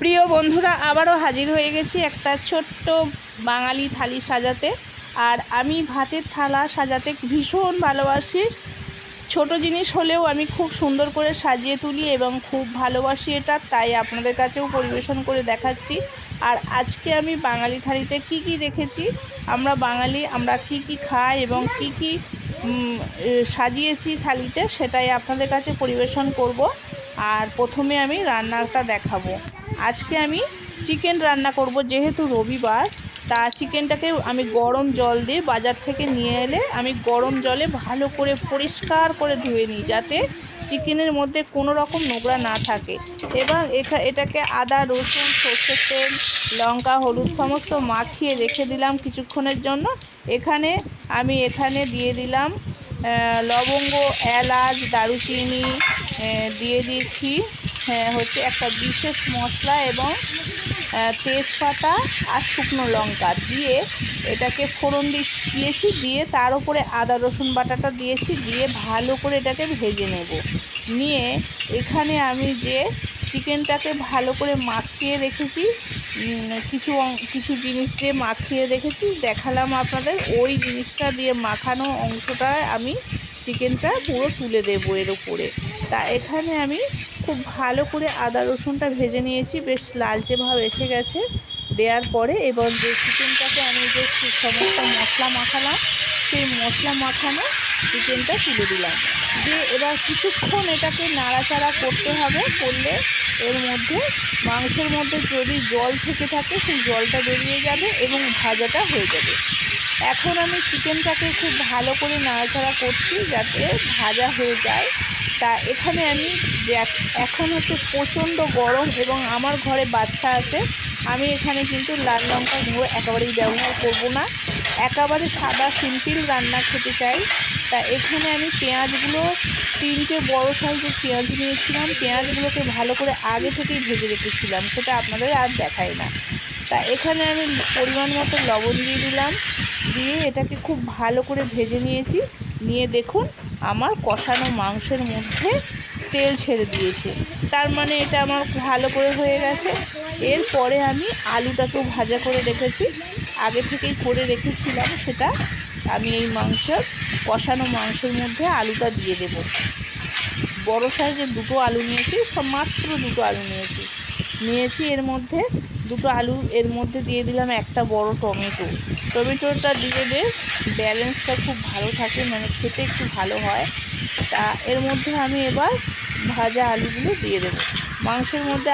প্রিয় বন্ধুরা, আবারও হাজির হয়ে গেছি একটা ছোট্ট বাঙালি থালি সাজাতে। আর আমি ভাতের থালা সাজাতে ভীষণ ভালোবাসি। ছোট জিনিস হলেও আমি খুব সুন্দর করে সাজিয়ে তুলি এবং খুব ভালোবাসি এটা, তাই আপনাদের কাছেও পরিবেশন করে দেখাচ্ছি। আর আজকে আমি বাঙালি থালিতে কি কি রেখেছি, আমরা বাঙালি আমরা কি কি খাই এবং কি কি সাজিয়েছি থালিতে, সেটাই আপনাদের কাছে পরিবেশন করব। আর প্রথমে আমি রান্নাটা দেখাবো। আজকে আমি চিকেন রান্না করব, যেহেতু রবিবার। তা চিকেনটাকে আমি গরম জল দিয়ে বাজার থেকে নিয়ে এলে আমি গরম জলে ভালো করে পরিষ্কার করে ধুয়ে নিই, যাতে চিকেনের মধ্যে কোনো রকম নোংরা না থাকে। এবং এটাকে আদা রসুন সরষের তেল লঙ্কা হলুদ সমস্ত মাখিয়ে রেখে দিলাম কিছুক্ষণের জন্য। আমি এখানে দিয়ে দিলাম লবঙ্গ, এলাচ, দারুচিনি, দিয়ে দিয়েছি একটা বিশেষ মশলা এবং তেজপাতা আর শুকনো লঙ্কা দিয়ে এটাকে ফোড়ন দিয়েছি, দিয়ে তার উপরে আদা রসুন বাটাটা দিয়েছি, দিয়ে ভালো করে এটাকে ভেজে নেব। নিয়ে এখানে আমি যে চিকেনটাকে ভালো করে মাখিয়ে রেখেছি, কিছু জিনিস দিয়ে মাখিয়ে রেখেছি, দেখালাম আপনাদের। ওই জিনিসটা দিয়ে মাখানো অংশটায় আমি চিকেনটা পুরো তুলে দেবো এর উপরে। তা এখানে আমি খুব ভালো করে আদা রসুনটা ভেজে নিয়েছি, বেশ লালচে ভাব এসে গেছে। দেওয়ার পরে এবার যে চিকেনটাকে আমি যে সমস্ত মশলা মাখালাম, সেই মশলা মাখানো চিকেনটা তুলে দিলাম। দিয়ে এবার কিছুক্ষণ এটাকে নাড়াচাড়া করতে হবে, করলে এর মধ্যে মাংসের মধ্যে যদি জল থেকে থাকে সেই জলটা বেরিয়ে যাবে এবং ভাজাটা হয়ে যাবে। এখন আমি চিকেনটাকে খুব ভালো করে নাড়াচাড়া করছি যাতে ভাজা হয়ে যায়। তা এখানে আমি এখন প্রচণ্ড গরম এবং আমার ঘরে বাচ্চা আছে, আমি এখানে কিন্তু লাল লঙ্কার গুঁড়ো একেবারেই ব্যবহার করব না, একেবারে সাদা সিম্পল রান্না খেতে চাই। তা এখানে আমি পেঁয়াজগুলো 3টে বড় সাইজের পেঁয়াজ নিয়েছিলাম, পেঁয়াজগুলোকে ভালো করে আগে থেকেই ভেজে রেখেছিলাম, সেটা আপনাদের আর দেখাই না। তা এখানে আমি পরিমাণ মতো লবণ দিয়ে দিলাম, দিয়ে এটাকে খুব ভালো করে ভেজে নিয়েছি। নিয়ে দেখুন আমার কষানো মাংসের মধ্যে তেল ছেড়ে দিয়েছে, তার মানে এটা আমার ভালো করে হয়ে গেছে। এরপরে আমি আলুটাকেও ভাজা করে রেখেছি, আগে থেকেই করে রেখেছিলাম, সেটা আমি এই কষানো মাংসের মধ্যে আলুটা দিয়ে দেব। বড় সাইজের 2টো আলু নিয়েছি, মাত্র 2টো আলু নিয়েছি। এর মধ্যে 2টো আলু, এর মধ্যে দিয়ে দিলাম একটা বড় টমেটোটা দিয়ে বেশ ব্যালেন্সটা খুব ভালো থাকে, মানে খেতে একটু ভালো হয়। তা এর মধ্যে আমি এবার ভাজা আলুগুলো দিয়ে দেবো। মাংসের মধ্যে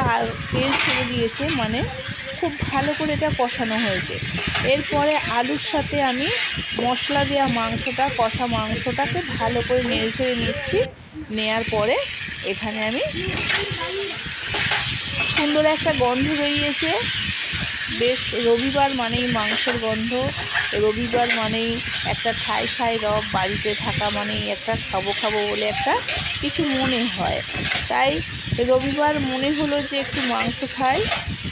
তেল ছেড়ে দিয়েছে, মানে খুব ভালো করে এটা কষানো হয়েছে। এরপরে আলুর সাথে আমি মশলা দেওয়া কষা মাংসটাকে ভালো করে নেড়ে ছেড়ে নিচ্ছি। নেওয়ার পরে এখানে আমি সুন্দর একটা গন্ধ বেরিয়েছে, বেশ রবিবার মানেই মাংসের গন্ধ, রবিবার মানেই একটা ঠাই রব, বাড়িতে থাকা মানেই একটা খাবো বলে একটা কিছু মনে হয়। তাই রবিবার মনে হলো যে একটু মাংস খাই,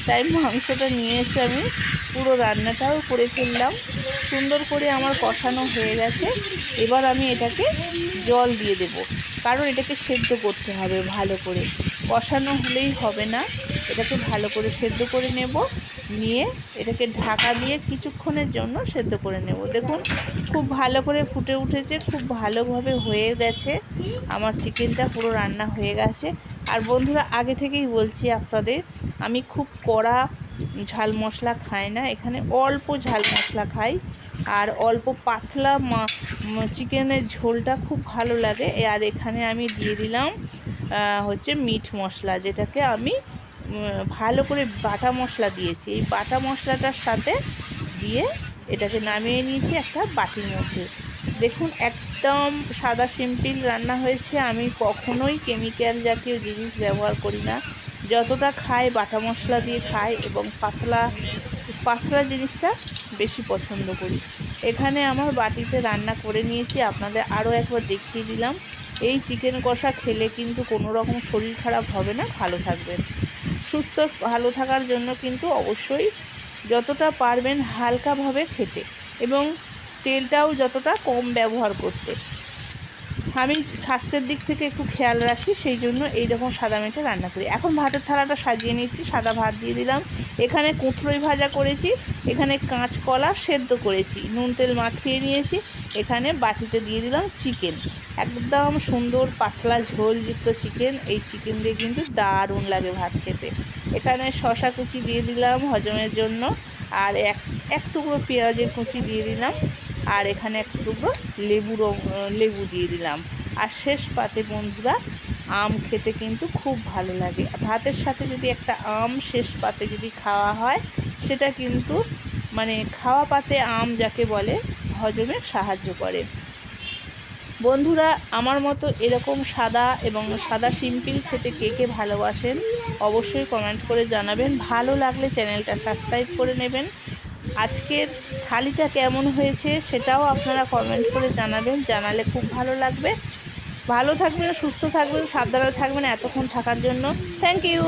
তাই মাংসটা নিয়ে এসে আমি পুরো রান্নাটাও করে ফেললাম। সুন্দর করে আমার কষানো হয়ে গেছে। এবার আমি এটাকে জল দিয়ে দেব, কারণ এটাকে সেদ্ধ করতে হবে ভালো করে, কষানো হলেই হবে না, এটাকে ভালো করে সেদ্ধ করে নেব। নিয়ে এটাকে ঢাকা দিয়ে কিছুক্ষণের জন্য সেদ্ধ করে নেব। দেখুন খুব ভালো করে ফুটে উঠেছে, খুব ভালোভাবে হয়ে গেছে আমার চিকেনটা, পুরো রান্না হয়ে গেছে। আর বন্ধুরা, আগে থেকেই বলছি আপনাদের, আমি খুব কড়া ঝাল মশলা খাই না, এখানে অল্প ঝাল মশলা খাই, আর অল্প পাতলা চিকেনের ঝোলটা খুব ভালো লাগে। আর এখানে আমি দিয়ে দিলাম মিট মশলা, যেটাকে আমি ভালো করে বাটা মশলা দিয়েছি। এই বাটা মশলাটার সাথে দিয়ে এটাকে নামিয়ে নিয়েছি একটা বাটির মধ্যে। দেখুন একদম সাদা সিম্পল রান্না হয়েছে। আমি কখনোই কেমিক্যাল জাতীয় জিনিস ব্যবহার করি না, যতটা খাই বাটা মশলা দিয়ে খাই এবং পাতলা জিনিসটা বেশি পছন্দ করি। এখানে আমার বাটিতে রান্না করে নিয়েছি, আপনাদের আরও একবার দেখিয়ে দিলাম। এই চিকেন কষা খেলে কিন্তু কোনো রকম শরীর খারাপ হবে না, ভালো থাকবেন। সুস্থ ভালো থাকার জন্য কিন্তু অবশ্যই যতটা পারবেন হালকাভাবে খেতে এবং তেলটাও যতটা কম ব্যবহার করতে। আমি স্বাস্থ্যের দিক থেকে একটু খেয়াল রাখি, সেই জন্য এইরকম সাদা মেটে রান্না করি। এখন ভাতের থালাটা সাজিয়ে নিচ্ছি, সাদা ভাত দিয়ে দিলাম, এখানে কুঁথরোই ভাজা করেছি, এখানে কাঁচকলা সেদ্ধ করেছি, নুন তেল মাখিয়ে নিয়েছি, এখানে বাটিতে দিয়ে দিলাম চিকেন, একদম সুন্দর পাতলা ঝোলযুক্ত চিকেন। এই চিকেন দিয়ে কিন্তু দারুণ লাগে ভাত খেতে। এখানে শসা কুচি দিয়ে দিলাম হজমের জন্য, আর এক টুকরো পেঁয়াজের কুচি দিয়ে দিলাম, আর এখানে এক টুকরো লেবু দিয়ে দিলাম। আর শেষ পাতে বন্ধুরা আম খেতে কিন্তু খুব ভালো লাগে। ভাতের সাথে যদি একটা আম শেষ পাতে যদি খাওয়া হয়, সেটা কিন্তু মানে খাওয়া পাতে আম যাকে বলে হজমে সাহায্য করে। বন্ধুরা আমার মতো এরকম সাদা এবং সাদা সিম্পল খেতে কে কে ভালোবাসেন অবশ্যই কমেন্ট করে জানাবেন। ভালো লাগলে চ্যানেলটা সাবস্ক্রাইব করে নেবেন। আজকের থালিটা কেমন হয়েছে সেটাও আপনারা কমেন্ট করে জানাবেন, জানালে খুব ভালো লাগবে। ভালো থাকবেন, সুস্থ থাকবেন, সাবধানে থাকবেন। এতক্ষণ থাকার জন্য থ্যাংক ইউ।